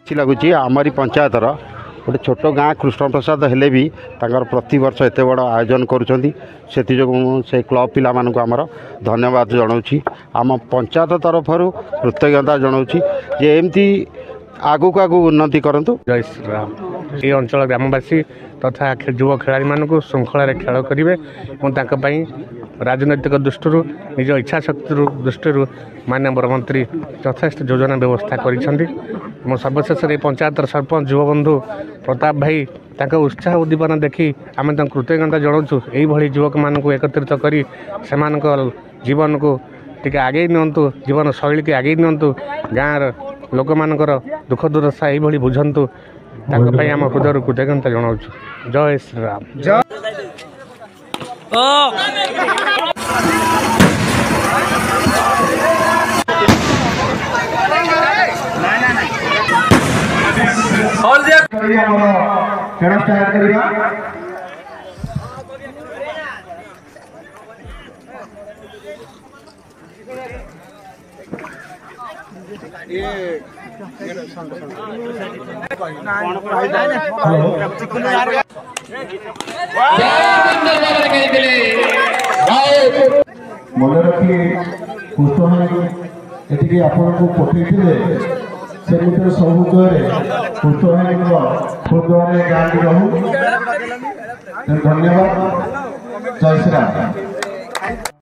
खुशी लगुच आमरी पंचायतर गोटे छोट गाँ कृष्ण प्रसाद हेले भी तांकर प्रति वर्ष एत बड़ आयोजन करूँ से क्लब पिला आमर धन्यवाद जनाऊँगी आम पंचायत तरफ कृतज्ञता जनाऊँगी जे एमती आगु को आगु उन्नति करंतु। जय श्री राम। ये अंचल ग्रामवासी तथा युव खेलाड़ी मानक श्रृंखलार खेल करेंगे और राजनैतिक दृष्टि निज इच्छा शक्ति दृष्टि माननीय मुख्यमंत्री यथेष्ट योजना व्यवस्था कर सर्वशेष पंचायत सरपंच युवबंधु प्रताप भाई उत्साह उद्दीपना देखी आम कृतज्ञता जनाऊँ। यही युवक मानक एकत्रित कर जीवन को टिके आगे नियंतु जीवन शैली के आगे नियंतु गाँव लोक मानकर दुख दुर्दशा यही बुझंतु आम हृदय कृतज्ञता जनाऊँ। जय श्री राम। मन रखी कुष्ठहानी एटिके आपन को पठेइथिले सेमिटर सबुकरे कुष्ठहानी को फुटबॉल गांधी रहू। धन्यवाद। जय श्री राम।